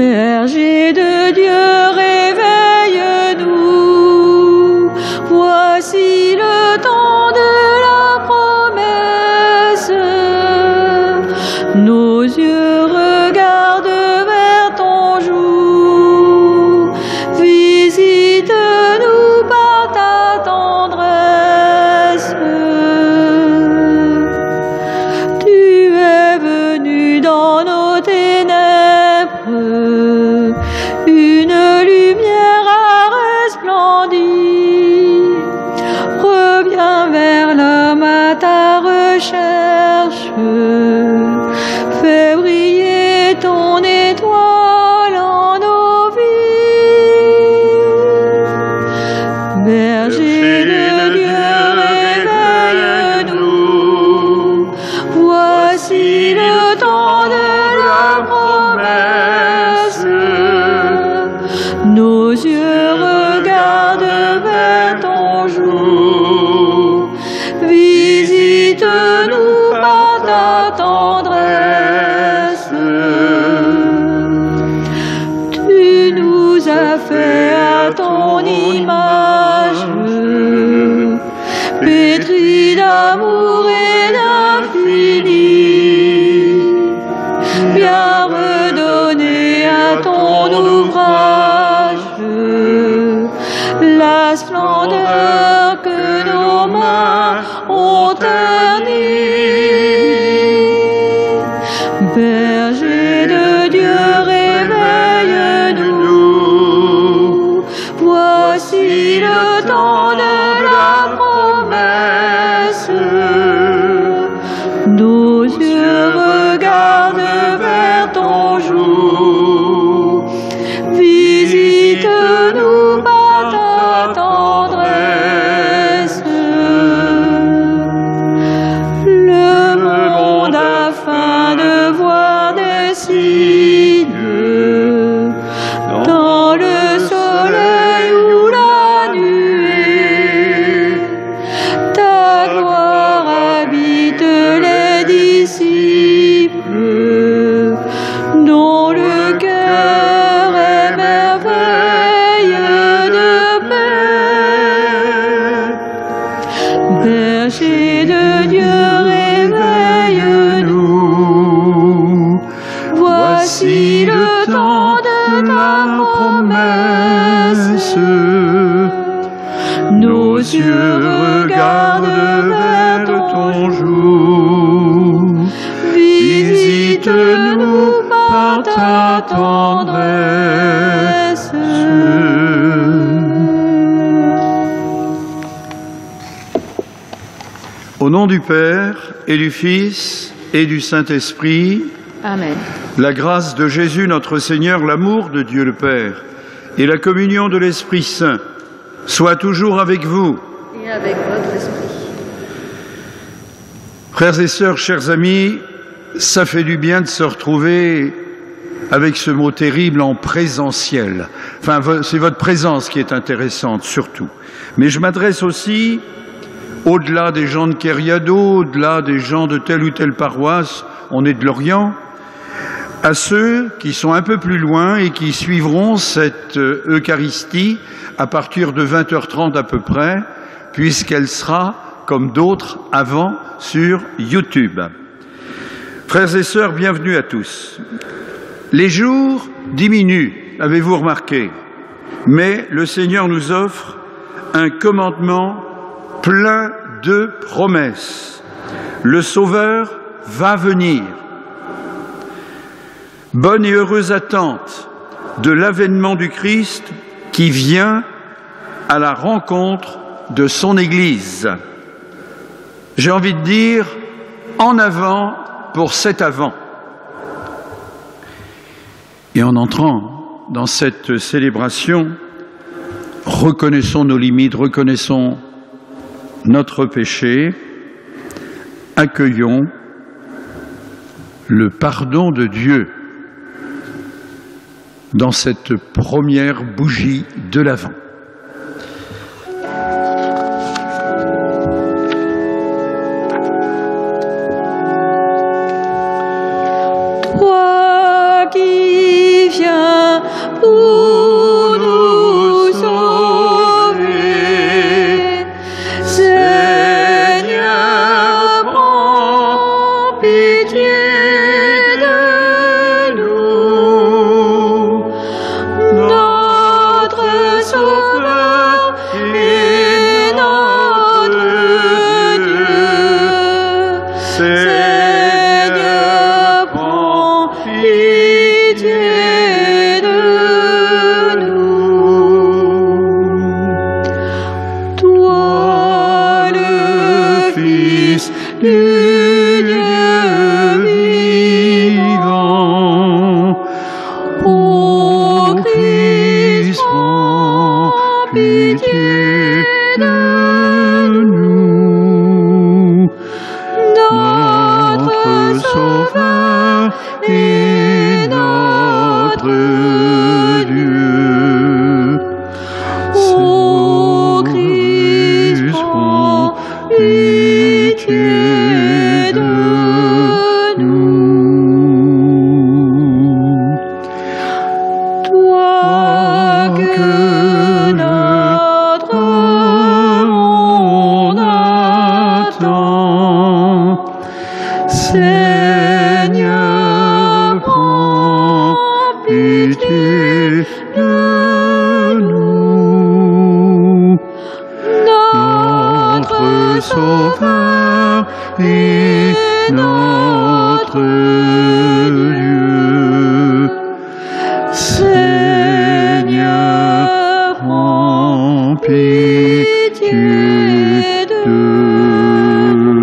Berger de Dieu, réveille-nous. Voici le temps de la promesse. Nos yeux regardent vers ton jour. Visite-nous par ta tendresse. Tu es venu dans nos ténèbres. Une lumière a resplendi. Reviens vers l'homme à ta recherche. Fais briller ton étoile en nos vies. Berger de Dieu, réveille-nous. Voici le temps de la promesse. Nos yeux regardent vers ton jour. Visite-nous par ta tendresse. Tu nous as fait à ton image, pétris d'amour et d'infini, bien redonné à ton ouvrage la splendeur que nos mains ont ternie. Berger de Dieu, réveille-nous. Voici le temps de la promesse. Nos yeux regardent vers ton jour. Visite-nous par ta tendresse. Le monde a faim de voir des signes dans le soleil ou la nuée. Ta gloire habite les disciples, dont le cœur est merveille de paix. Berger de Dieu, réveille-nous. Voici le temps de ta promesse. Nos yeux regardent vers ton jour. Visite-nous par ta tendresse. Au nom du Père et du Fils et du Saint-Esprit, Amen. la grâce de Jésus notre Seigneur, l'amour de Dieu le Père et la communion de l'Esprit Saint soient toujours avec vous. Et avec votre esprit. Frères et sœurs, chers amis, ça fait du bien de se retrouver avec ce mot terrible en présentiel. Enfin, c'est votre présence qui est intéressante surtout. Mais je m'adresse aussi, au-delà des gens de Kériado, au-delà des gens de telle ou telle paroisse, on est de Lorient, à ceux qui sont un peu plus loin et qui suivront cette Eucharistie à partir de 20h30 à peu près, puisqu'elle sera, comme d'autres avant, sur YouTube. Frères et sœurs, bienvenue à tous. Les jours diminuent, avez-vous remarqué, mais le Seigneur nous offre un commandement plein de promesses. Le Sauveur va venir. Bonne et heureuse attente de l'avènement du Christ qui vient à la rencontre de son Église. J'ai envie de dire, en avant pour cet avant. Et en entrant dans cette célébration, reconnaissons nos limites, reconnaissons notre péché, accueillons le pardon de Dieu dans cette première bougie de l'Avent. Toi qui viens pitié de nous. Notre Sauveur et notre Dieu. Ô Christ, prends pitié de nous. Toi que notre monde attend, Seigneur, prends pitié de nous. Notre Sauveur et notre Dieu. Seigneur, prends pitié de nous.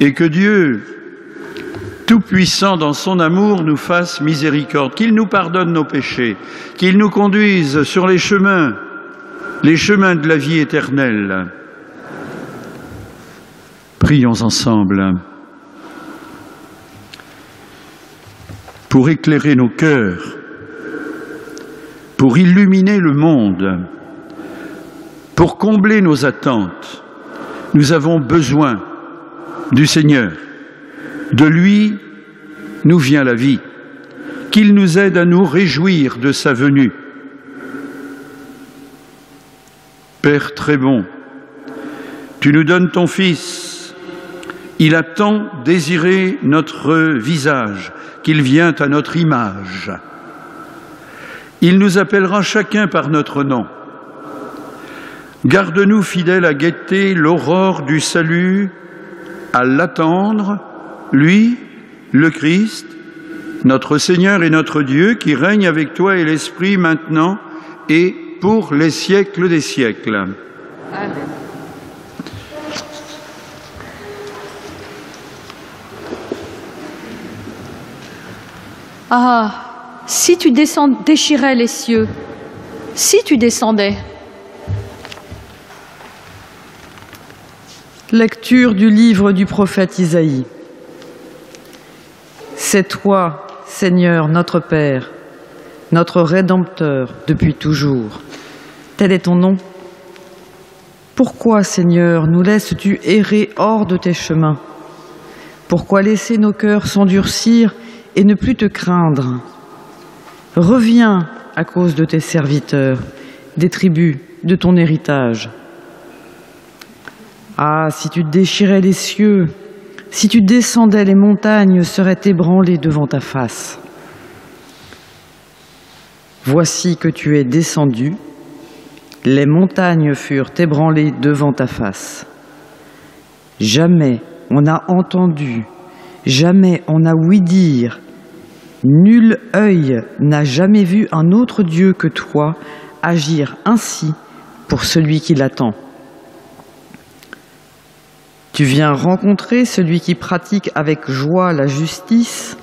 Et que Dieu, Tout-Puissant dans son amour, nous fasse miséricorde, qu'il nous pardonne nos péchés, qu'il nous conduise sur les chemins de la vie éternelle. Prions ensemble pour éclairer nos cœurs, pour illuminer le monde, pour combler nos attentes. Nous avons besoin du Seigneur. De lui nous vient la vie, qu'il nous aide à nous réjouir de sa venue. Père très bon, tu nous donnes ton Fils. Il a tant désiré notre visage qu'il vient à notre image. Il nous appellera chacun par notre nom. Garde-nous fidèles à guetter l'aurore du salut, à l'attendre, lui, le Christ, notre Seigneur et notre Dieu, qui règne avec toi et l'Esprit maintenant et pour les siècles des siècles. Amen. Ah, si tu déchirais les cieux, si tu descendais. Lecture du livre du prophète Isaïe. C'est toi, Seigneur, notre Père, notre Rédempteur depuis toujours. Tel est ton nom. Pourquoi, Seigneur, nous laisses-tu errer hors de tes chemins? Pourquoi laisser nos cœurs s'endurcir et ne plus te craindre? Reviens à cause de tes serviteurs, des tribus de ton héritage. Ah, si tu déchirais les cieux, si tu descendais, les montagnes seraient ébranlées devant ta face. Voici que tu es descendu, les montagnes furent ébranlées devant ta face. Jamais on n'a entendu, jamais on n'a ouï dire, nul œil n'a jamais vu un autre Dieu que toi agir ainsi pour celui qui l'attend. Tu viens rencontrer celui qui pratique avec joie la justice,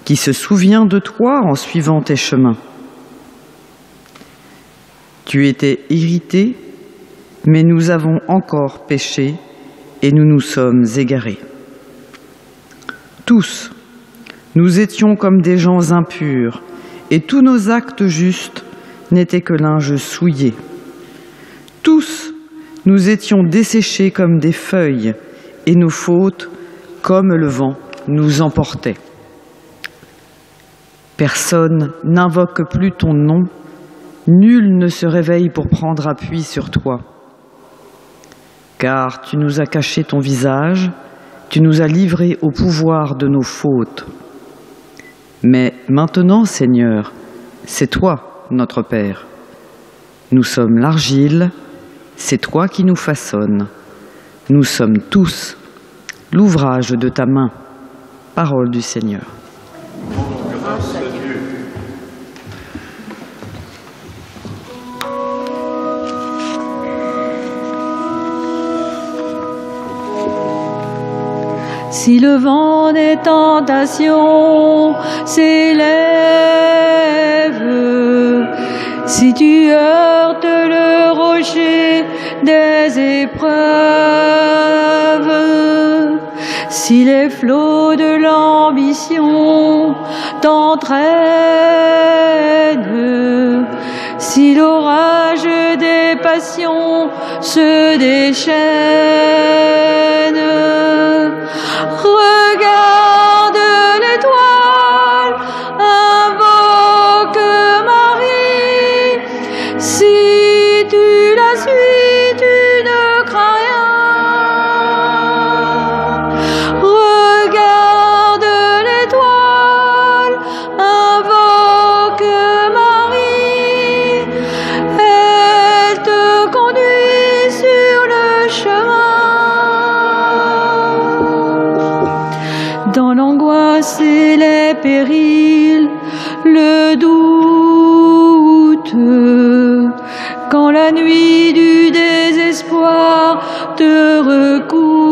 qui se souvient de toi en suivant tes chemins. Tu étais irrité, mais nous avons encore péché et nous nous sommes égarés. Tous, nous étions comme des gens impurs, et tous nos actes justes n'étaient que linge souillé. Tous, nous étions desséchés comme des feuilles, et nos fautes, comme le vent, nous emportaient. Personne n'invoque plus ton nom, nul ne se réveille pour prendre appui sur toi. Car tu nous as caché ton visage, tu nous as livrés au pouvoir de nos fautes. Mais maintenant, Seigneur, c'est toi, notre Père. Nous sommes l'argile, c'est toi qui nous façonnes. Nous sommes tous l'ouvrage de ta main. Parole du Seigneur. Grâce à Dieu. Si le vent des tentations s'élève, si tu heurtes le rocher des épreuves, si les flots de l'ambition t'entraînent, si l'orage des passions se déchaîne, regarde l'étoile, invoque Marie. Si tu la suis, tu ne crains rien. Regarde l'étoile, invoque Marie. Elle te conduit sur le chemin. Dans l'angoisse et les périls, le doute, quand la nuit du désespoir te recouvre,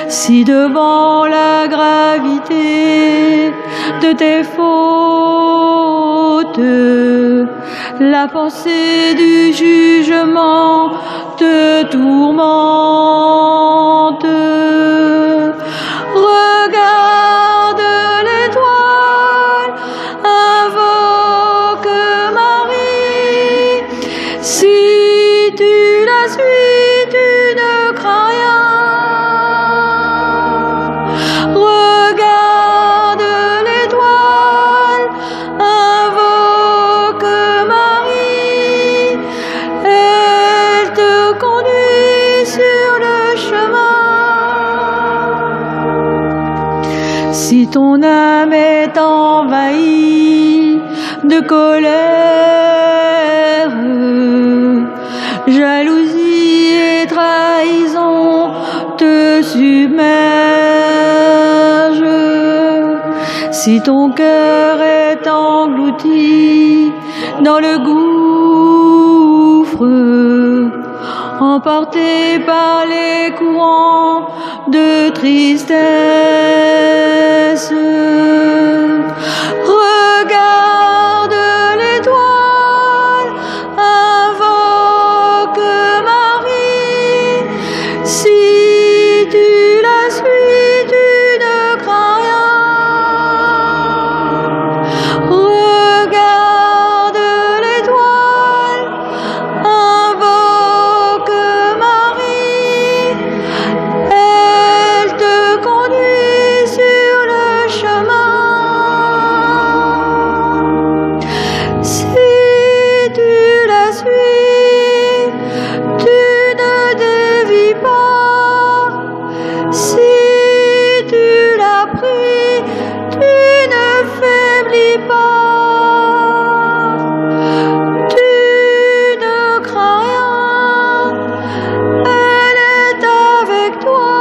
si devant la gravité de tes fautes, la pensée du jugement te tourmente, regarde l'étoile, invoque Marie. Si tu la suis, tu ne crains rien. Regarde l'étoile, invoque Marie. Elle te conduit sur le chemin. Si ton âme est envahie de colère, jalousie et trahison te submergent, si ton cœur est englouti dans le gouffre, emporté par les courants de tristesse, regarde l'étoile, invoque Marie. Si tu la suis, tu ne crains rien. Regarde l'étoile, invoque Marie. Elle te conduit sur le chemin. Si tu la suis, tu ne dévis pas. Si tu la pries, tu ne faiblis pas. Tu ne crains rien, elle est avec toi.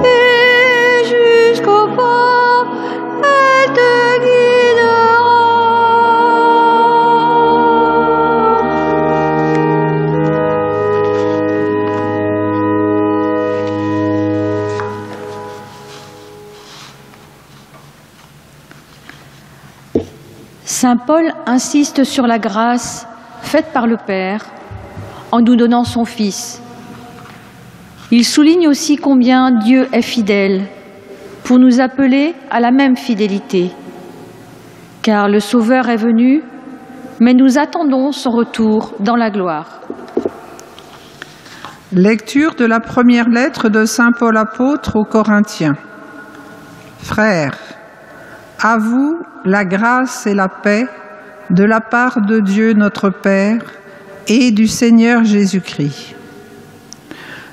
Et jusqu'au port, elle te guidera. Saint Paul insiste sur la grâce faite par le Père en nous donnant son Fils. Il souligne aussi combien Dieu est fidèle pour nous appeler à la même fidélité. Car le Sauveur est venu, mais nous attendons son retour dans la gloire. Lecture de la première lettre de Saint Paul apôtre aux Corinthiens. Frères, à vous la grâce et la paix de la part de Dieu notre Père et du Seigneur Jésus-Christ.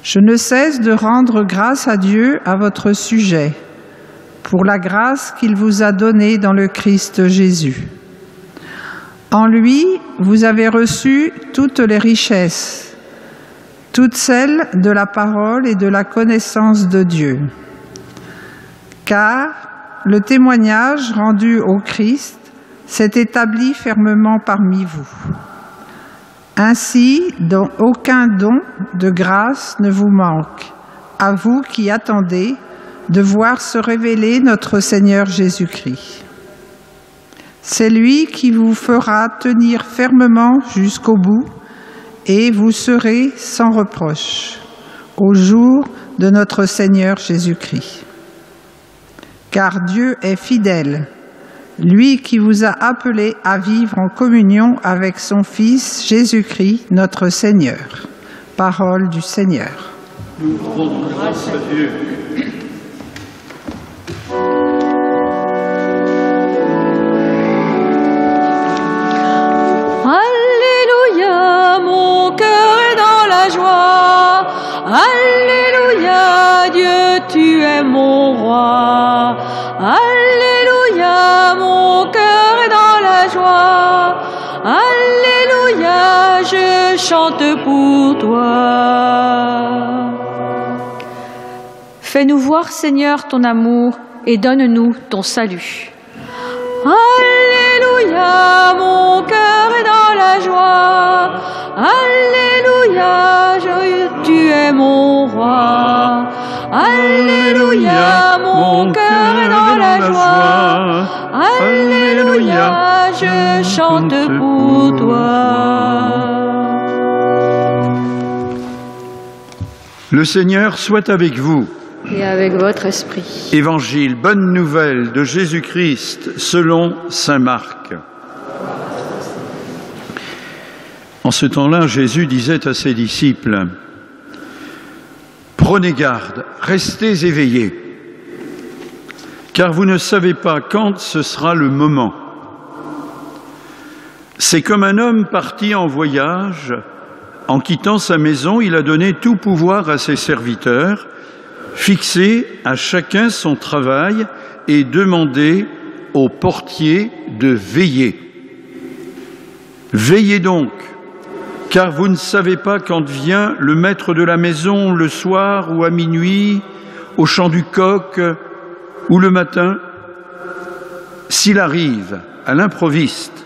Je ne cesse de rendre grâce à Dieu à votre sujet, pour la grâce qu'il vous a donnée dans le Christ Jésus. En lui, vous avez reçu toutes les richesses, toutes celles de la parole et de la connaissance de Dieu. Car le témoignage rendu au Christ s'est établi fermement parmi vous. Ainsi, dont aucun don de grâce ne vous manque, à vous qui attendez de voir se révéler notre Seigneur Jésus-Christ. C'est lui qui vous fera tenir fermement jusqu'au bout et vous serez sans reproche au jour de notre Seigneur Jésus-Christ. Car Dieu est fidèle, lui qui vous a appelé à vivre en communion avec son Fils Jésus-Christ, notre Seigneur. Parole du Seigneur. Nous rendons grâce à Dieu. Alléluia, mon cœur est dans la joie. Alléluia, Dieu, tu es mon roi. Alléluia, mon cœur est dans la joie. Alléluia, je chante pour toi. Fais-nous voir, Seigneur, ton amour et donne-nous ton salut. Alléluia, mon cœur est dans la joie. Alléluia, tu es mon roi. Alléluia, mon cœur est dans la joie. Alléluia, je chante pour toi. Le Seigneur soit avec vous. Et avec votre esprit. Évangile, bonne nouvelle de Jésus-Christ selon saint Marc. En ce temps-là, Jésus disait à ses disciples, « Prenez garde, restez éveillés, car vous ne savez pas quand ce sera le moment. C'est comme un homme parti en voyage, en quittant sa maison, il a donné tout pouvoir à ses serviteurs, fixé à chacun son travail et demandé au portier de veiller. Veillez donc, car vous ne savez pas quand vient le maître de la maison le soir ou à minuit, au chant du coq ou le matin. S'il arrive à l'improviste,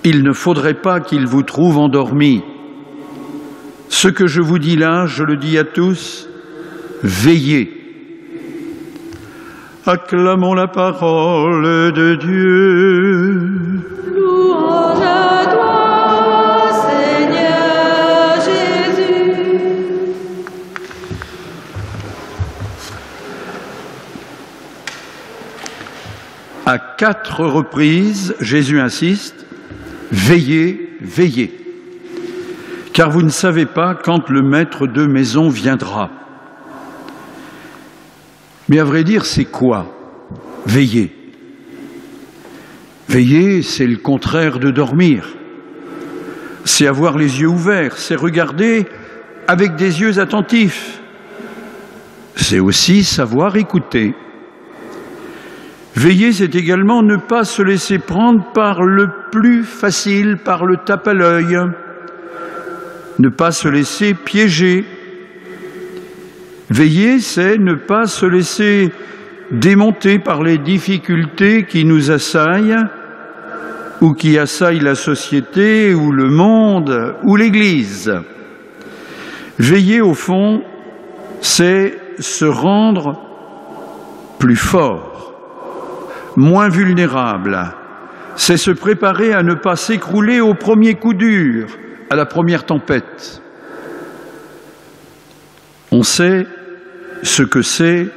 il ne faudrait pas qu'il vous trouve endormis. Ce que je vous dis là, je le dis à tous, veillez. » Acclamons la parole de Dieu. Louange à toi, Seigneur Jésus. À 4 reprises, Jésus insiste, veillez, veillez, car vous ne savez pas quand le maître de maison viendra. Mais à vrai dire, c'est quoi veiller? Veiller, c'est le contraire de dormir. C'est avoir les yeux ouverts, c'est regarder avec des yeux attentifs. C'est aussi savoir écouter. Veiller, c'est également ne pas se laisser prendre par le plus facile, par le tape à l'œil. Ne pas se laisser piéger. Veiller, c'est ne pas se laisser démonter par les difficultés qui nous assaillent ou qui assaillent la société ou le monde ou l'Église. Veiller, au fond, c'est se rendre plus fort, moins vulnérable. C'est se préparer à ne pas s'écrouler au premier coup dur, à la première tempête. On sait ce que c'est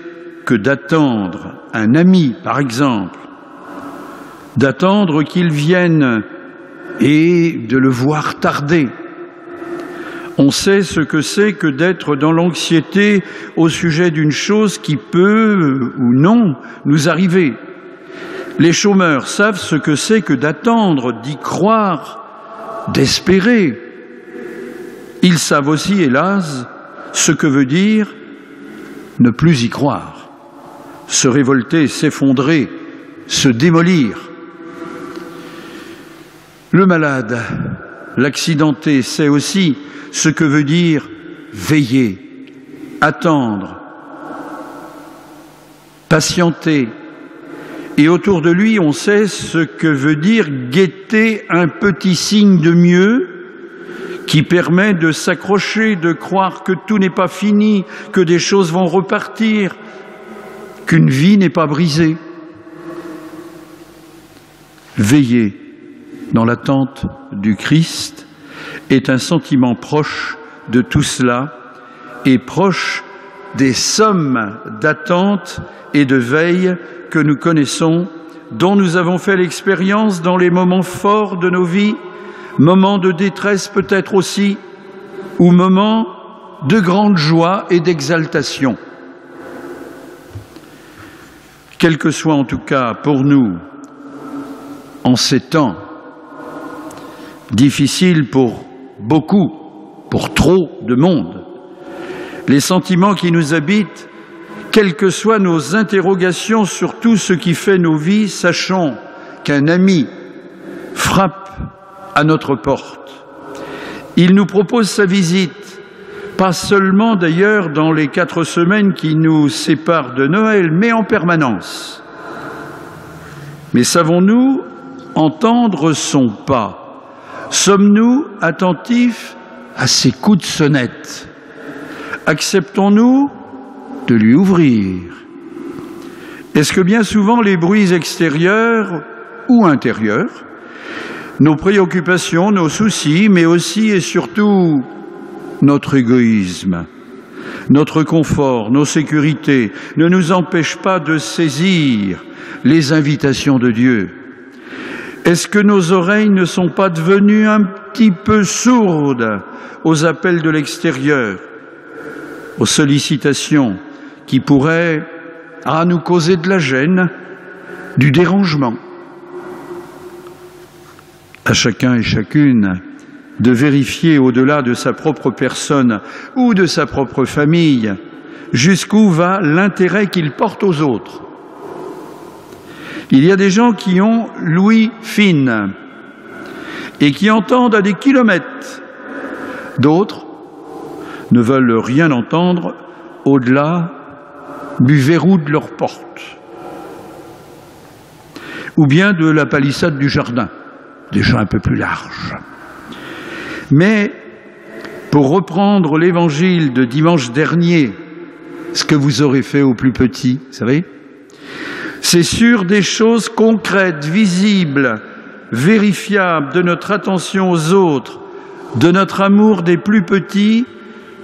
que d'attendre un ami, par exemple, d'attendre qu'il vienne et de le voir tarder. On sait ce que c'est que d'être dans l'anxiété au sujet d'une chose qui peut ou non nous arriver. Les chômeurs savent ce que c'est que d'attendre, d'y croire, d'espérer. Ils savent aussi, hélas, ce que veut dire ne plus y croire, se révolter, s'effondrer, se démolir. Le malade, l'accidenté, sait aussi ce que veut dire veiller, attendre, patienter. Et autour de lui, on sait ce que veut dire guetter un petit signe de mieux qui permet de s'accrocher, de croire que tout n'est pas fini, que des choses vont repartir, qu'une vie n'est pas brisée. Veiller dans l'attente du Christ est un sentiment proche de tout cela et proche des sommes d'attente et de veille que nous connaissons, dont nous avons fait l'expérience dans les moments forts de nos vies, moments de détresse peut-être aussi, ou moments de grande joie et d'exaltation. Quel que soit en tout cas pour nous, en ces temps difficiles pour beaucoup, pour trop de monde, les sentiments qui nous habitent, quelles que soient nos interrogations sur tout ce qui fait nos vies, sachons qu'un ami frappe à notre porte. Il nous propose sa visite, pas seulement d'ailleurs dans les 4 semaines qui nous séparent de Noël, mais en permanence. Mais savons-nous entendre son pas? Sommes-nous attentifs à ses coups de sonnette? Acceptons-nous de lui ouvrir? Est-ce que bien souvent les bruits extérieurs ou intérieurs, nos préoccupations, nos soucis, mais aussi et surtout notre égoïsme, notre confort, nos sécurités, ne nous empêchent pas de saisir les invitations de Dieu? Est-ce que nos oreilles ne sont pas devenues un petit peu sourdes aux appels de l'extérieur, aux sollicitations qui pourraient nous causer de la gêne, du dérangement? À chacun et chacune de vérifier au-delà de sa propre personne ou de sa propre famille jusqu'où va l'intérêt qu'il porte aux autres. Il y a des gens qui ont l'ouïe fine et qui entendent à des kilomètres. D'autres ne veulent rien entendre au-delà du verrou de leur porte ou bien de la palissade du jardin, déjà un peu plus large. Mais pour reprendre l'évangile de dimanche dernier, ce que vous aurez fait aux plus petits, vous savez, c'est sur des choses concrètes, visibles, vérifiables de notre attention aux autres, de notre amour des plus petits,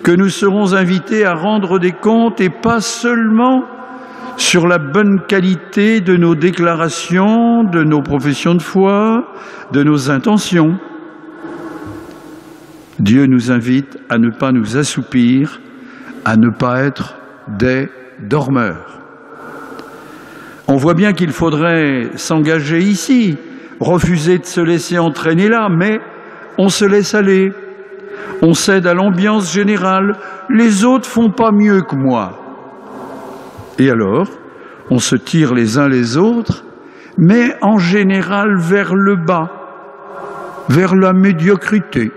que nous serons invités à rendre des comptes et pas seulement sur la bonne qualité de nos déclarations, de nos professions de foi, de nos intentions. Dieu nous invite à ne pas nous assoupir, à ne pas être des dormeurs. On voit bien qu'il faudrait s'engager ici, refuser de se laisser entraîner là, mais on se laisse aller, on cède à l'ambiance générale, les autres font pas mieux que moi. Et alors, on se tire les uns les autres, mais en général vers le bas, vers la médiocrité.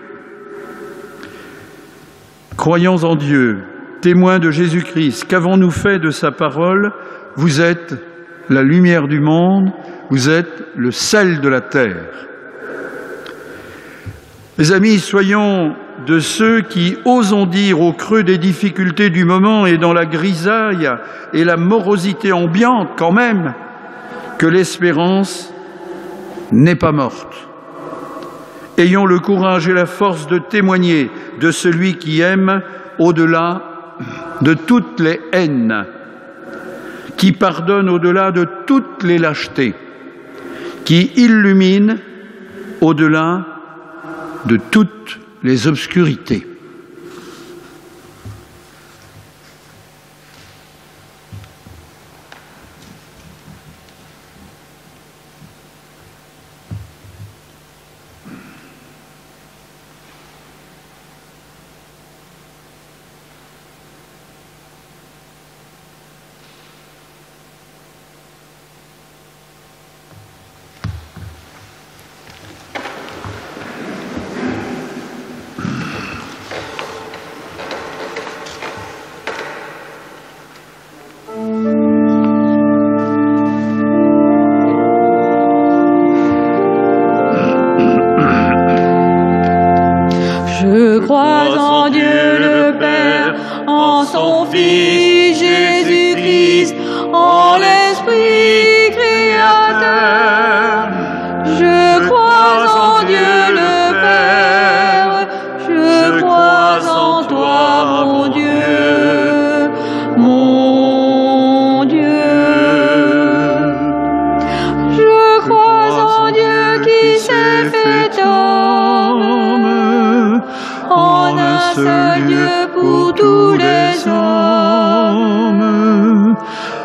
Croyons en Dieu, témoins de Jésus-Christ, qu'avons-nous fait de sa parole? Vous êtes la lumière du monde, vous êtes le sel de la terre. Mes amis, soyons de ceux qui osons dire au creux des difficultés du moment et dans la grisaille et la morosité ambiante quand même, que l'espérance n'est pas morte. Ayons le courage et la force de témoigner de celui qui aime au-delà de toutes les haines, qui pardonne au-delà de toutes les lâchetés, qui illumine au-delà de toutes les obscurités. fils Jésus-Christ, en l'Esprit créateur. Je crois en Dieu le Père, je crois en toi, mon Dieu, mon Dieu. Je crois en Dieu qui s'est fait homme, en un seul Dieu pour tous les hommes.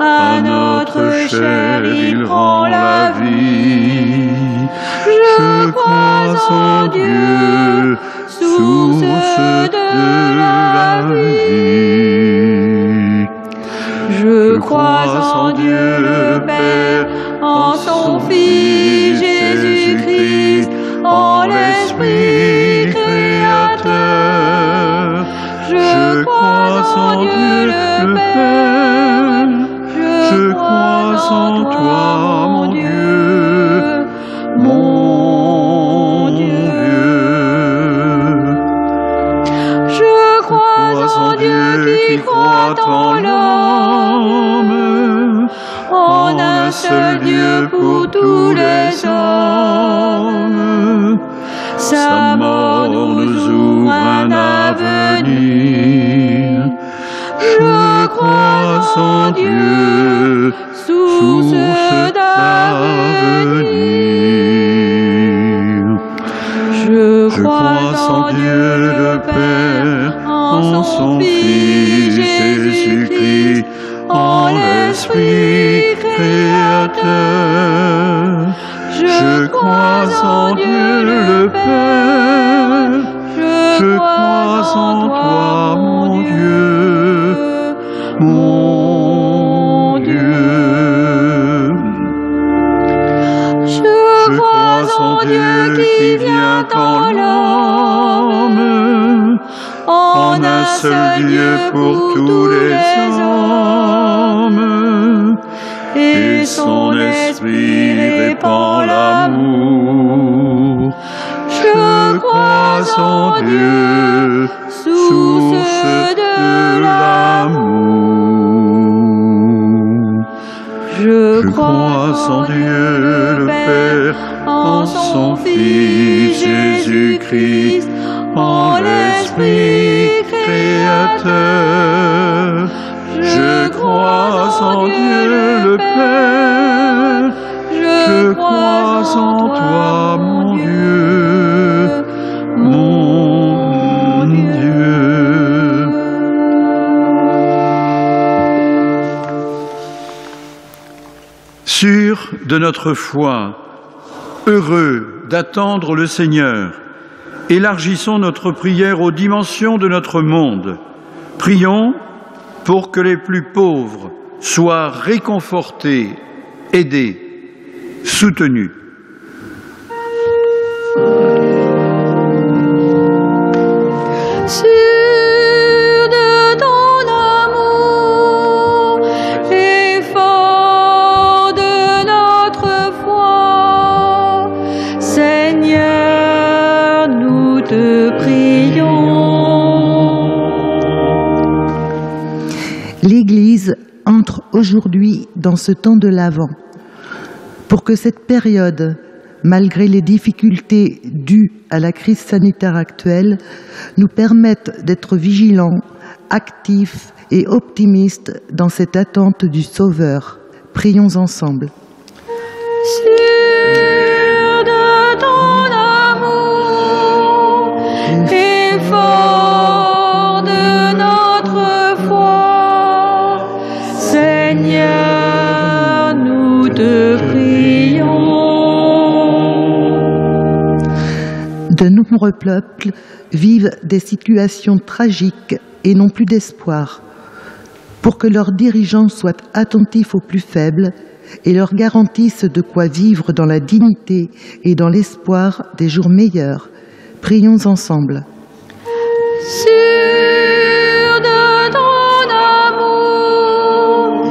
À notre chair il rend la vie. Je crois en Dieu, source de la vie. Je crois en Dieu le Père, en son Fils Jésus-Christ, en l'Esprit créateur. Je crois en Dieu le Père, je crois en toi, mon Dieu, mon Dieu. Je crois en Dieu qui croit en l'homme, en un seul Dieu pour tous les hommes. Sa mort nous ouvre un avenir. Je crois en Dieu, source d'avenir. Je crois en Dieu le Père, en son Fils Jésus-Christ, en l'Esprit créateur. Je crois en Dieu le Père, je crois en toi, mon Dieu, mon Dieu. Je crois en Dieu qui vient en l'homme, en un seul Dieu pour tous les hommes, et son esprit répand l'amour. Je crois en Dieu, source de l'amour. Je crois en Dieu le Père, en son Fils Jésus-Christ, en l'Esprit créateur. Je crois en Dieu le Père, je crois en toi, mon Dieu, mon Dieu. Sûrs de notre foi, heureux d'attendre le Seigneur, élargissons notre prière aux dimensions de notre monde. Prions pour que les plus pauvres soient réconfortés, aidés, soutenus. Sûr de ton amour et fort de notre foi, Seigneur, nous te prions. L'Église entre aujourd'hui dans ce temps de l'Avent. Pour que cette période, malgré les difficultés dues à la crise sanitaire actuelle, nous permette d'être vigilants, actifs et optimistes dans cette attente du Sauveur. Prions ensemble. Sûr de ton amour et fort de notre foi, Seigneur, nous te prions. De nombreux peuples vivent des situations tragiques et n'ont plus d'espoir. Pour que leurs dirigeants soient attentifs aux plus faibles et leur garantissent de quoi vivre dans la dignité et dans l'espoir des jours meilleurs, prions ensemble. Sûr de ton amour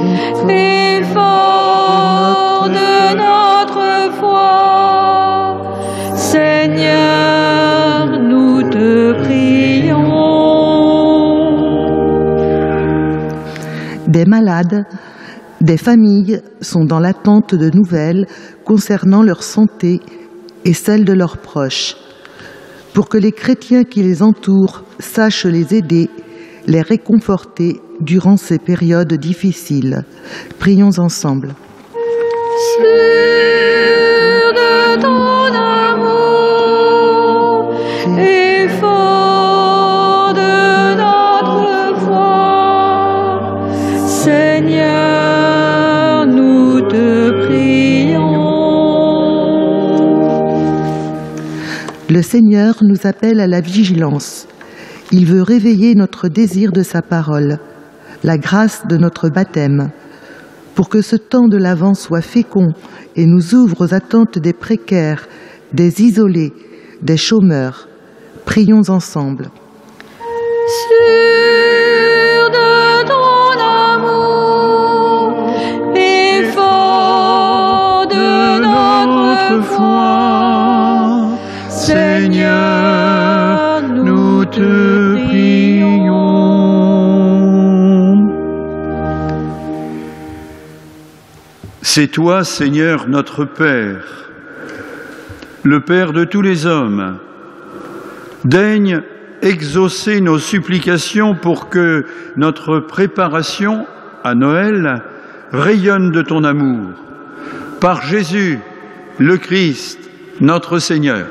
et fort de notre foi, Seigneur, nous te prions. des malades, des familles sont dans l'attente de nouvelles concernant leur santé et celle de leurs proches, pour que les chrétiens qui les entourent sachent les aider, les réconforter durant ces périodes difficiles. Prions ensemble. Sûr de ton amour et fort de notre foi, Seigneur, nous te prions. Le Seigneur nous appelle à la vigilance. Il veut réveiller notre désir de sa parole, la grâce de notre baptême, pour que ce temps de l'Avent soit fécond et nous ouvre aux attentes des précaires, des isolés, des chômeurs. Prions ensemble. Sûr de ton amour et fort de notre foi, Seigneur, nous te prions. C'est toi, Seigneur, notre Père, le Père de tous les hommes. Daigne exaucer nos supplications pour que notre préparation à Noël rayonne de ton amour. Par Jésus, le Christ, notre Seigneur.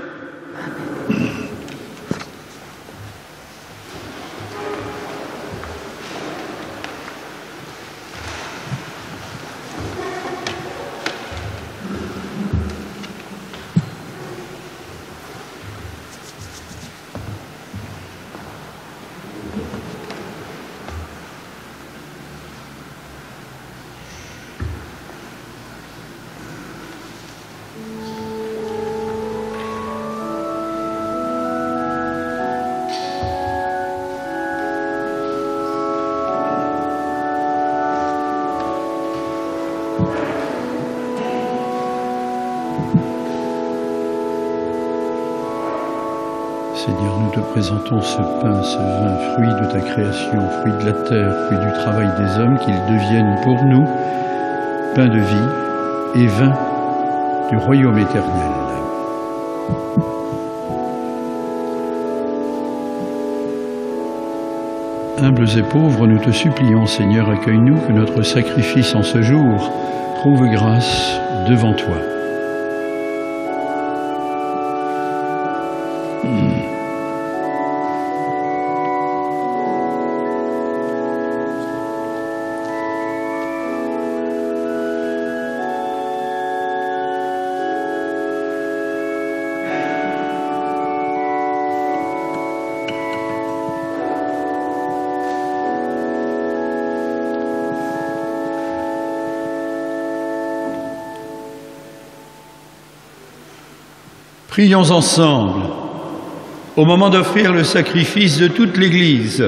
Seigneur, nous te présentons ce pain, ce vin, fruit de ta création, fruit de la terre, fruit du travail des hommes, qu'ils deviennent pour nous pain de vie et vin du royaume éternel. Humbles et pauvres, nous te supplions, Seigneur, accueille-nous, que notre sacrifice en ce jour trouve grâce devant toi. Prions ensemble, au moment d'offrir le sacrifice de toute l'Église.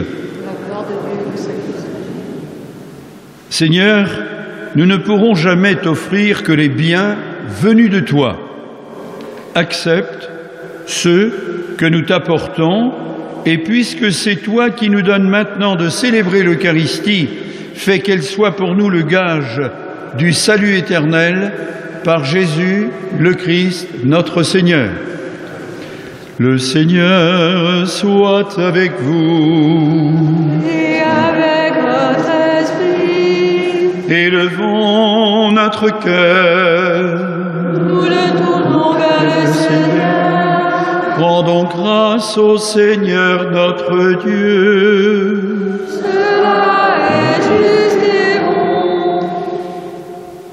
Seigneur, nous ne pourrons jamais t'offrir que les biens venus de toi. Accepte ceux que nous t'apportons, et puisque c'est toi qui nous donnes maintenant de célébrer l'Eucharistie, fais qu'elle soit pour nous le gage du salut éternel, par Jésus, le Christ, notre Seigneur. Le Seigneur soit avec vous. Et avec votre esprit. Élevons notre cœur. Nous le tournons vers le Seigneur. Rendons grâce au Seigneur notre Dieu. Cela est juste et bon.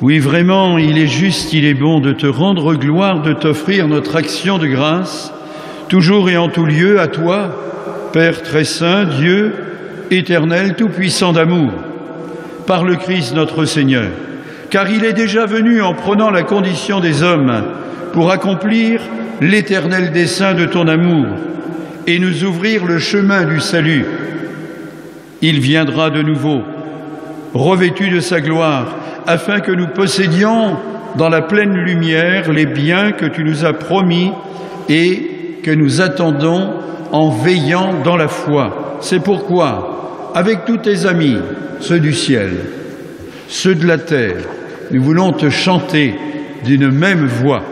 Oui, vraiment, il est juste, il est bon de te rendre gloire, de t'offrir notre action de grâce, toujours et en tout lieu à toi, Père très saint, Dieu, éternel, tout-puissant d'amour, par le Christ notre Seigneur, car il est déjà venu en prenant la condition des hommes pour accomplir l'éternel dessein de ton amour et nous ouvrir le chemin du salut. Il viendra de nouveau, revêtu de sa gloire, afin que nous possédions dans la pleine lumière les biens que tu nous as promis et que nous attendons en veillant dans la foi. C'est pourquoi, avec tous tes amis, ceux du ciel, ceux de la terre, nous voulons te chanter d'une même voix.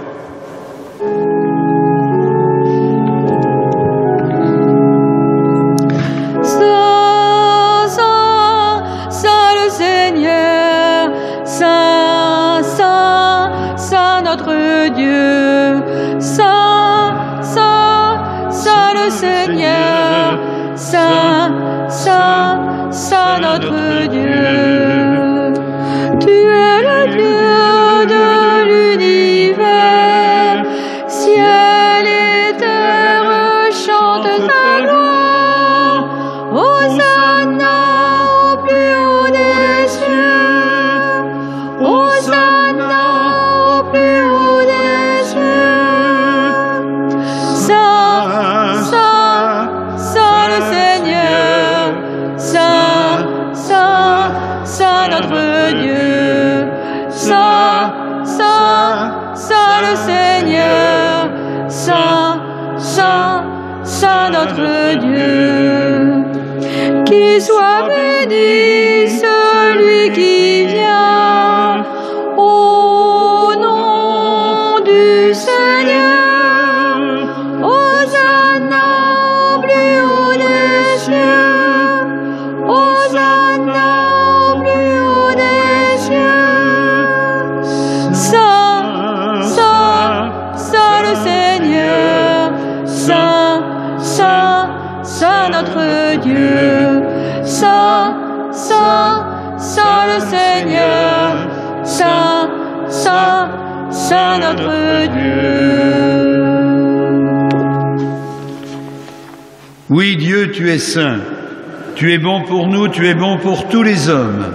Oui, Dieu, tu es saint, tu es bon pour nous, tu es bon pour tous les hommes.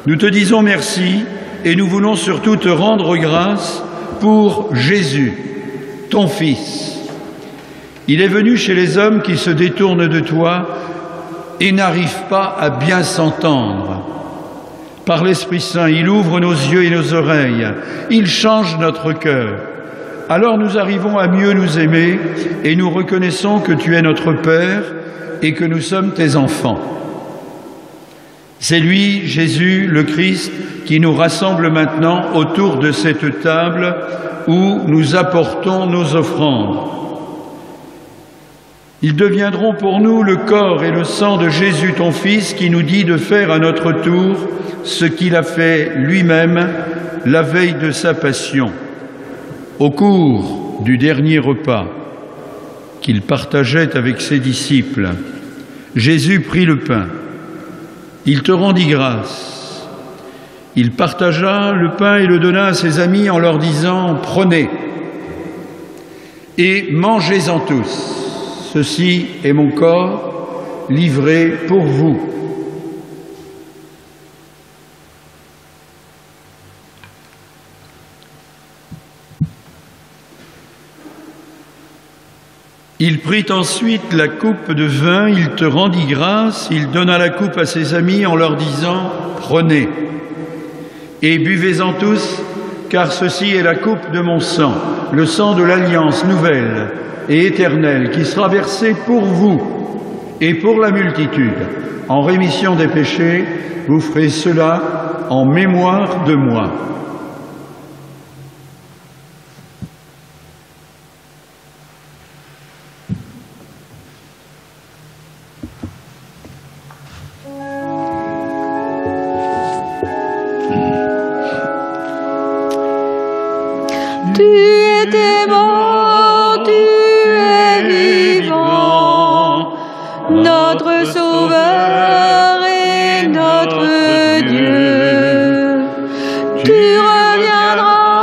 Nous te disons merci et nous voulons surtout te rendre grâce pour Jésus, ton Fils. Il est venu chez les hommes qui se détournent de toi et n'arrivent pas à bien s'entendre. Par l'Esprit Saint, il ouvre nos yeux et nos oreilles, il change notre cœur. Alors nous arrivons à mieux nous aimer et nous reconnaissons que tu es notre Père et que nous sommes tes enfants. C'est lui, Jésus, le Christ, qui nous rassemble maintenant autour de cette table où nous apportons nos offrandes. Ils deviendront pour nous le corps et le sang de Jésus, ton Fils, qui nous dit de faire à notre tour ce qu'il a fait lui-même la veille de sa passion. Au cours du dernier repas qu'il partageait avec ses disciples, Jésus prit le pain. Il te rendit grâce. Il partagea le pain et le donna à ses amis en leur disant « Prenez et mangez-en tous. Ceci est mon corps livré pour vous. » Il prit ensuite la coupe de vin, il te rendit grâce, il donna la coupe à ses amis en leur disant « Prenez et buvez-en tous, car ceci est la coupe de mon sang, le sang de l'alliance nouvelle et éternelle qui sera versé pour vous et pour la multitude. En rémission des péchés, vous ferez cela en mémoire de moi. » Tu étais mort, tu es vivant, notre Sauveur et notre Dieu. Tu reviendras,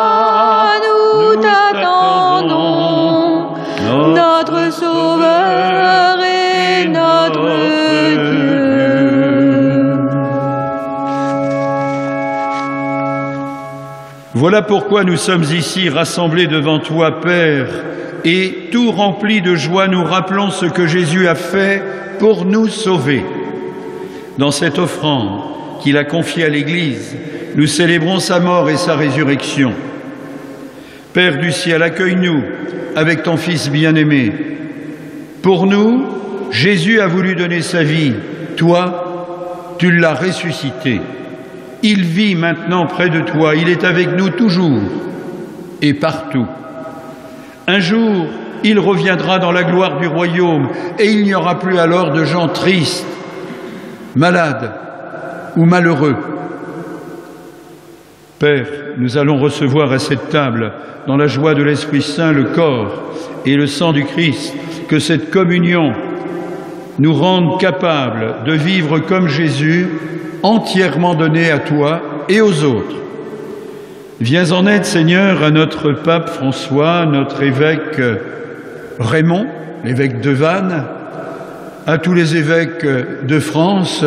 nous t'attendons, notre Sauveur et notre Dieu. Voilà pourquoi nous sommes ici rassemblés devant toi, Père, et tout remplis de joie, nous rappelons ce que Jésus a fait pour nous sauver. Dans cette offrande qu'il a confiée à l'Église, nous célébrons sa mort et sa résurrection. Père du ciel, accueille-nous avec ton Fils bien-aimé. Pour nous, Jésus a voulu donner sa vie, Toi, tu l'as ressuscité. Il vit maintenant près de toi, il est avec nous toujours et partout. Un jour, il reviendra dans la gloire du royaume et il n'y aura plus alors de gens tristes, malades ou malheureux. Père, nous allons recevoir à cette table, dans la joie de l'Esprit Saint, le corps et le sang du Christ, que cette communion nous rende capables de vivre comme Jésus, entièrement donné à toi et aux autres. Viens en aide, Seigneur, à notre pape François, notre évêque Raymond, l'évêque de Vannes, à tous les évêques de France,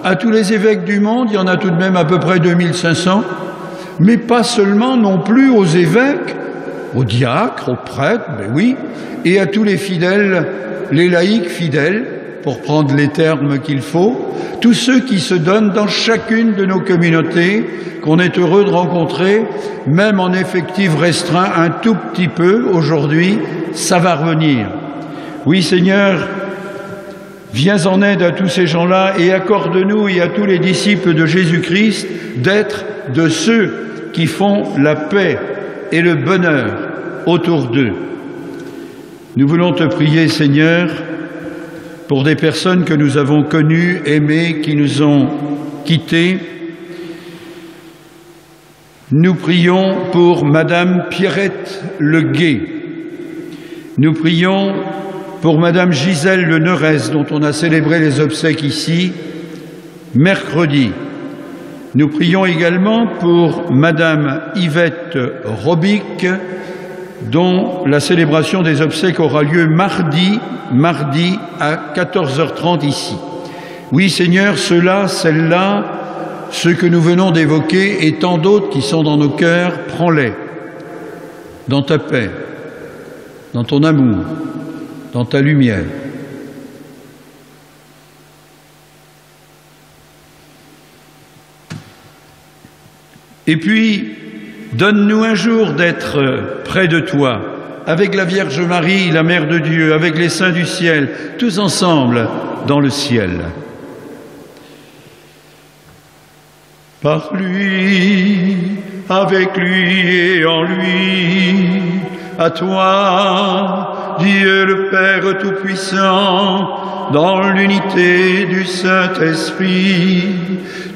à tous les évêques du monde, il y en a tout de même à peu près 2500, mais pas seulement non plus aux évêques, aux diacres, aux prêtres, ben oui, et à tous les fidèles, les laïcs fidèles, pour prendre les termes qu'il faut, tous ceux qui se donnent dans chacune de nos communautés, qu'on est heureux de rencontrer, même en effectif restreint un tout petit peu aujourd'hui, ça va revenir. Oui, Seigneur, viens en aide à tous ces gens-là et accorde-nous et à tous les disciples de Jésus-Christ d'être de ceux qui font la paix et le bonheur autour d'eux. Nous voulons te prier, Seigneur, pour des personnes que nous avons connues, aimées, qui nous ont quittés. Nous prions pour Madame Pierrette Leguet. Nous prions pour Madame Gisèle Le Neurès, dont on a célébré les obsèques ici, mercredi. Nous prions également pour Madame Yvette Robic, dont la célébration des obsèques aura lieu mardi à 14h30 ici. Oui, Seigneur, ceux-là, celles-là, ceux que nous venons d'évoquer et tant d'autres qui sont dans nos cœurs, prends-les dans ta paix, dans ton amour, dans ta lumière. Et puis, donne-nous un jour d'être près de toi, avec la Vierge Marie, la Mère de Dieu, avec les saints du ciel, tous ensemble dans le ciel. Par lui, avec lui et en lui, à toi, Dieu le Père Tout-Puissant, dans l'unité du Saint-Esprit,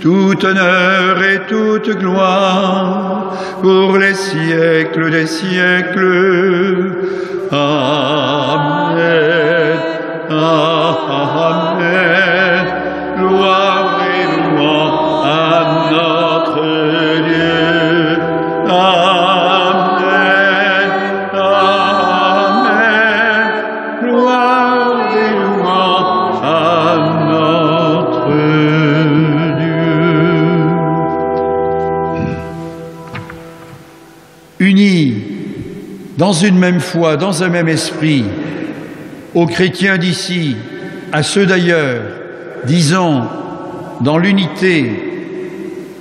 tout honneur et toute gloire pour les siècles des siècles. Amen. Amen. Gloire et louange à notre Dieu. Amen. Amen. Gloire et louange à notre Dieu. Unis dans une même foi, dans un même esprit, aux chrétiens d'ici, à ceux d'ailleurs, disons dans l'unité,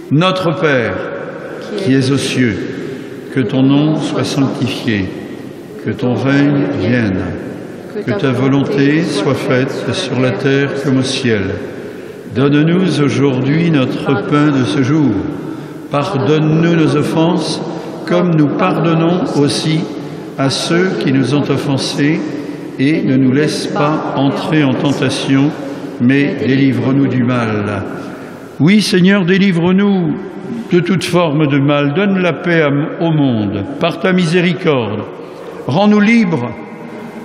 notre Père, qui es aux cieux, que ton nom soit sanctifié, que ton règne vienne, que ta volonté soit faite sur la terre comme au ciel. Donne-nous aujourd'hui notre pain de ce jour. Pardonne-nous nos offenses, comme nous pardonnons aussi à ceux qui nous ont offensés, et ne nous laisse pas entrer en tentation, mais délivre-nous du mal. Oui, Seigneur, délivre-nous de toute forme de mal. Donne la paix au monde par ta miséricorde. Rends-nous libres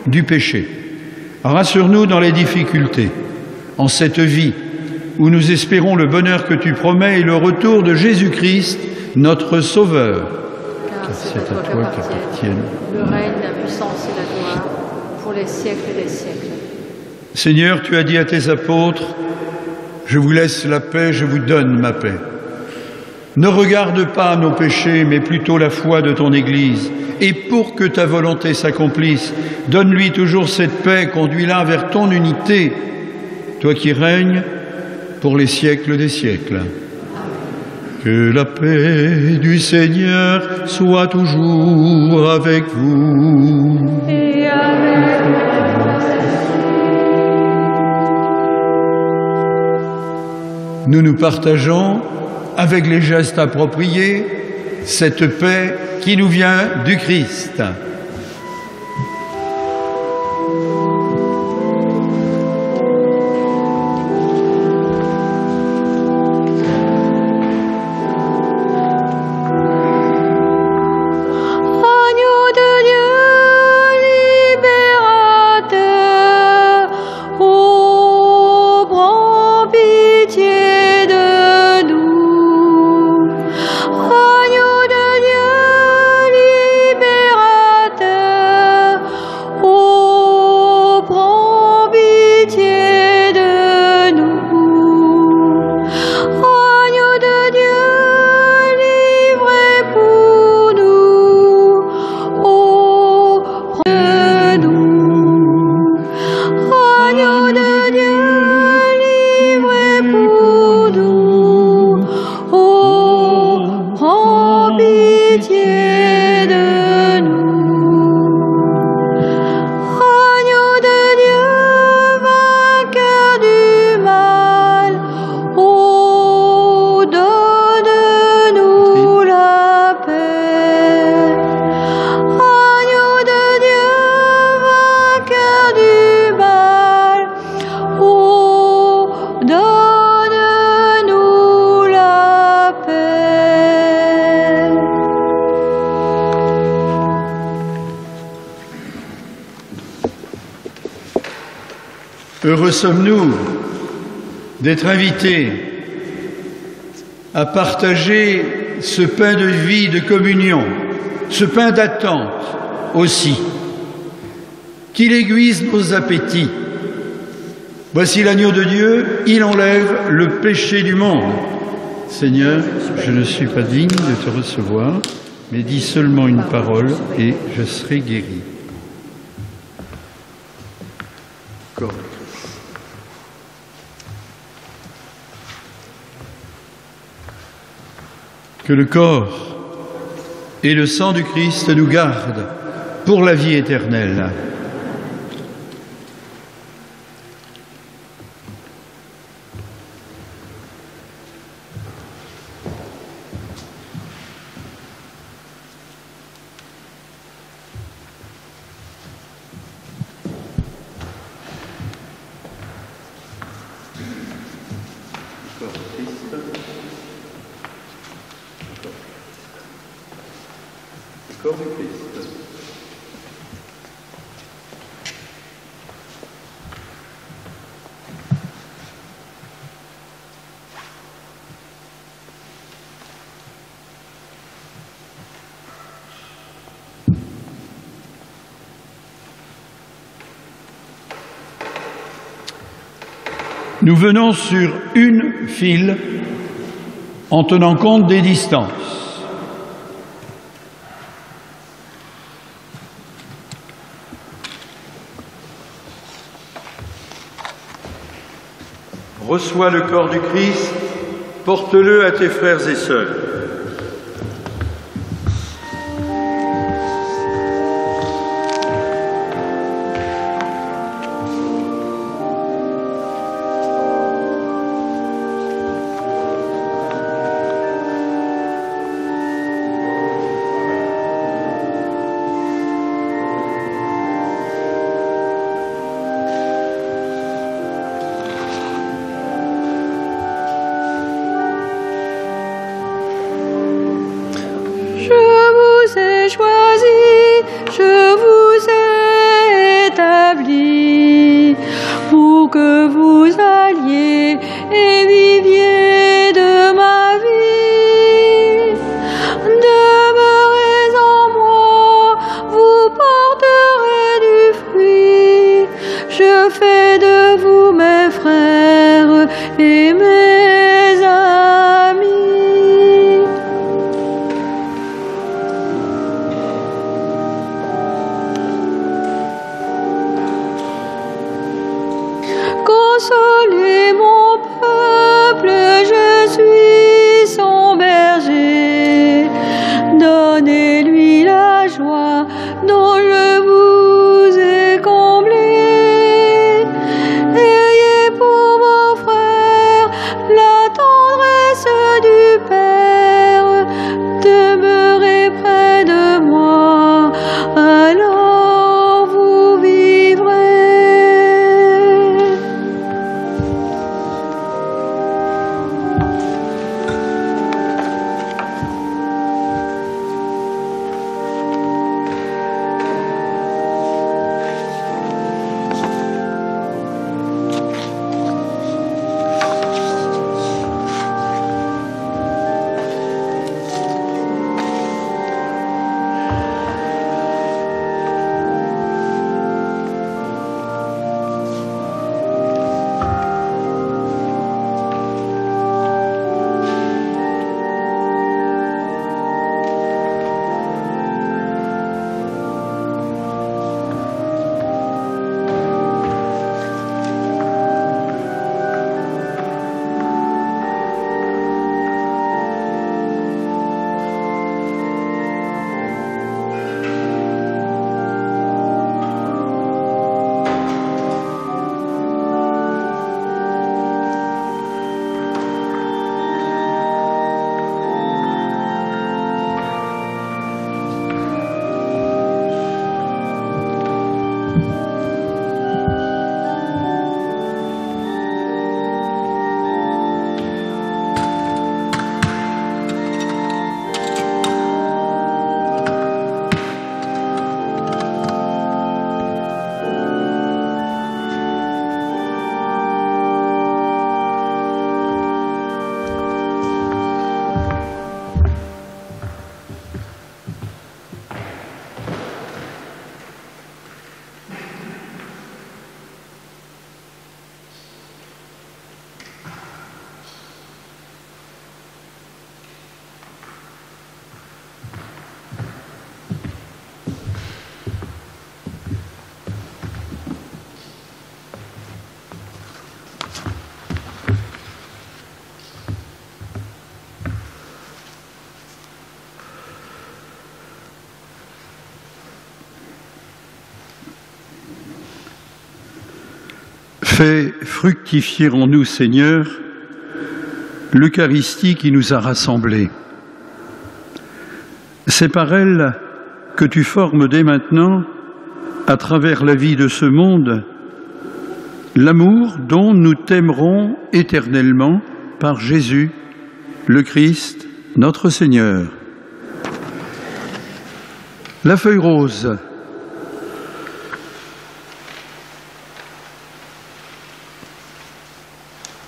du péché. Rassure-nous dans les difficultés, en cette vie où nous espérons le bonheur que tu promets et le retour de Jésus-Christ, notre Sauveur. Car c'est à toi qu'appartiennent le règne, la puissance et la gloire pour les siècles des siècles. Seigneur, tu as dit à tes apôtres, je vous laisse la paix, je vous donne ma paix. Ne regarde pas nos péchés, mais plutôt la foi de ton Église. Et pour que ta volonté s'accomplisse, donne-lui toujours cette paix, conduis-la vers ton unité, toi qui règnes pour les siècles des siècles. Que la paix du Seigneur soit toujours avec vous. Et avec nous nous partageons avec les gestes appropriés cette paix qui nous vient du Christ. Heureux sommes-nous d'être invités à partager ce pain de vie, de communion, ce pain d'attente aussi, qu'il aiguise nos appétits. Voici l'agneau de Dieu, il enlève le péché du monde. Seigneur, je ne suis pas digne de te recevoir, mais dis seulement une parole et je serai guéri. Que le corps et le sang du Christ nous gardent pour la vie éternelle. Corps du Christ. Nous venons sur une file en tenant compte des distances. Reçois le corps du Christ, porte-le à tes frères et sœurs. Consolez mon peuple Fais fructifier en nous, Seigneur, l'Eucharistie qui nous a rassemblés. C'est par elle que tu formes dès maintenant, à travers la vie de ce monde, l'amour dont nous t'aimerons éternellement par Jésus, le Christ, notre Seigneur. La feuille rose.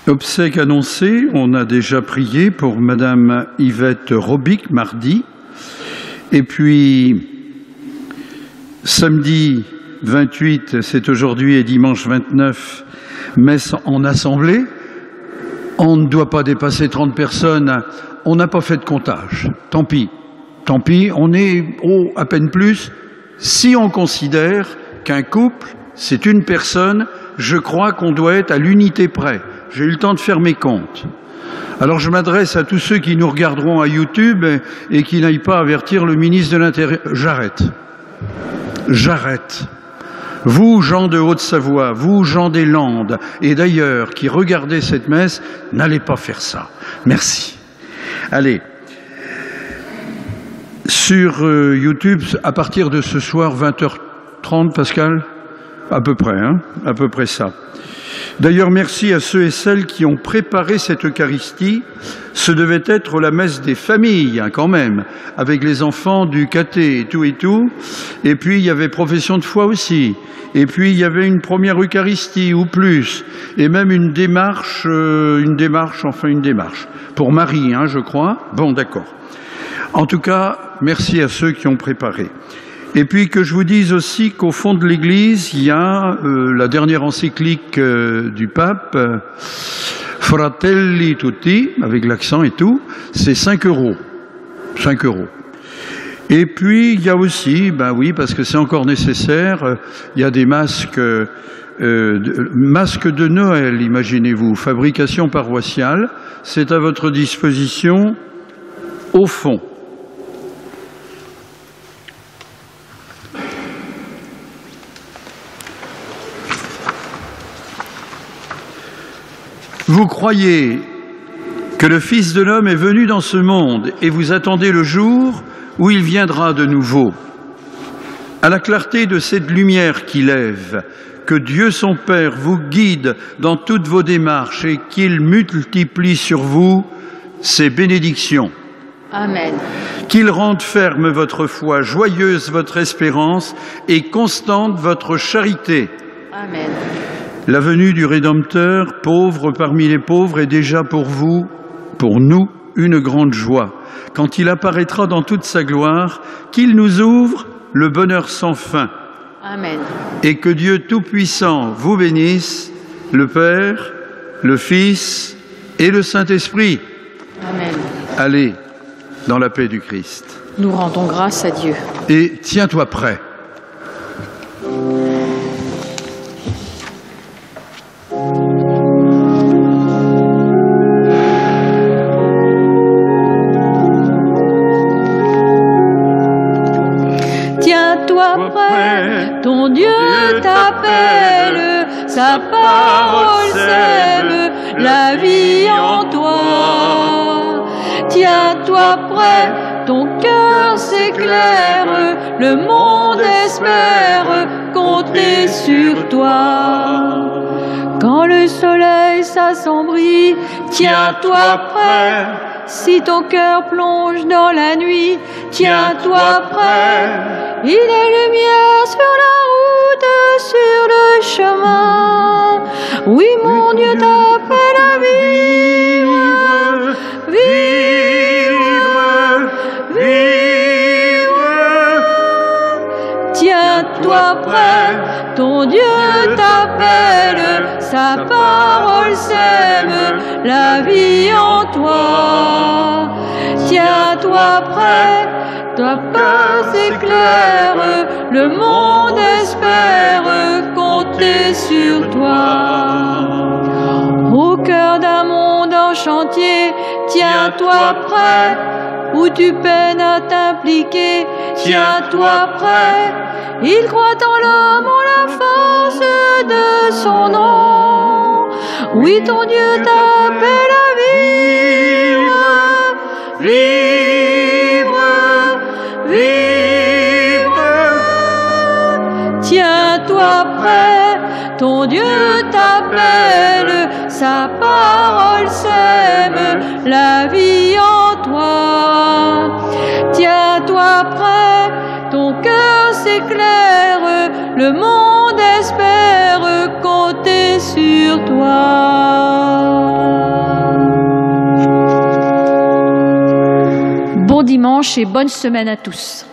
Obsèques annoncées, on a déjà prié pour Madame Yvette Robic mardi. Et puis, samedi 28, c'est aujourd'hui, et dimanche 29, messe en assemblée. On ne doit pas dépasser 30 personnes. On n'a pas fait de comptage. Tant pis. Tant pis, on est à peine plus. Si on considère qu'un couple, c'est une personne, je crois qu'on doit être à l'unité près. J'ai eu le temps de faire mes comptes. Alors je m'adresse à tous ceux qui nous regarderont à YouTube et qui n'aillent pas avertir le ministre de l'Intérieur. J'arrête. J'arrête. Vous, gens de Haute-Savoie, vous, gens des Landes, et d'ailleurs, qui regardez cette messe, n'allez pas faire ça. Merci. Allez. Sur YouTube, à partir de ce soir, 20h30, Pascal ? À peu près, hein ? À peu près ça. D'ailleurs, merci à ceux et celles qui ont préparé cette Eucharistie. Ce devait être la messe des familles, hein, quand même, avec les enfants du caté et tout et tout. Et puis, il y avait profession de foi aussi. Et puis, il y avait une première Eucharistie ou plus. Et même une démarche. Pour Marie, hein, je crois. Bon, d'accord. En tout cas, merci à ceux qui ont préparé. Et puis que je vous dise aussi qu'au fond de l'Église, il y a la dernière encyclique du pape, Fratelli Tutti, avec l'accent et tout, c'est 5 €. 5 €. Et puis il y a aussi, ben oui, parce que c'est encore nécessaire, il y a des masques de Noël, imaginez-vous, fabrication paroissiale, c'est à votre disposition au fond. Vous croyez que le Fils de l'homme est venu dans ce monde et vous attendez le jour où il viendra de nouveau. À la clarté de cette lumière qui lève, que Dieu son Père vous guide dans toutes vos démarches et qu'il multiplie sur vous ses bénédictions. Amen. Qu'il rende ferme votre foi, joyeuse votre espérance et constante votre charité. Amen. La venue du Rédempteur, pauvre parmi les pauvres, est déjà pour vous, pour nous, une grande joie. Quand il apparaîtra dans toute sa gloire, qu'il nous ouvre le bonheur sans fin. Amen. Et que Dieu Tout-Puissant vous bénisse, le Père, le Fils et le Saint-Esprit. Amen. Allez dans la paix du Christ. Nous rendons grâce à Dieu. Et tiens-toi prêt. Tiens-toi prêt, ton Dieu t'appelle, sa parole sème la vie en toi. Tiens-toi prêt, ton cœur s'éclaire, le monde espère compter sur toi. Quand le soleil s'assombrit, tiens-toi prêt. Si ton cœur plonge dans la nuit, tiens-toi prêt. Il est lumière sur la route, sur le chemin. Oui, mon Dieu t'appelle à vivre, vivre, vivre. Tiens-toi prêt, ton Dieu t'appelle, sa parole sème la vie en toi. Tiens-toi prêt, ta peur s'éclaire, le monde espère compter sur toi. Au cœur d'un monde en chantier, tiens-toi prêt, où tu peines à t'impliquer, tiens-toi prêt. il croit en l'homme, en la force de son nom. Oui, ton Dieu t'appelle à vivre, vivre, vivre. Tiens-toi prêt, ton Dieu t'appelle, sa parole sème la vie en toi. Tiens-toi prêt, ton cœur s'éclaire, le monde espère compter sur toi. Bon dimanche et bonne semaine à tous.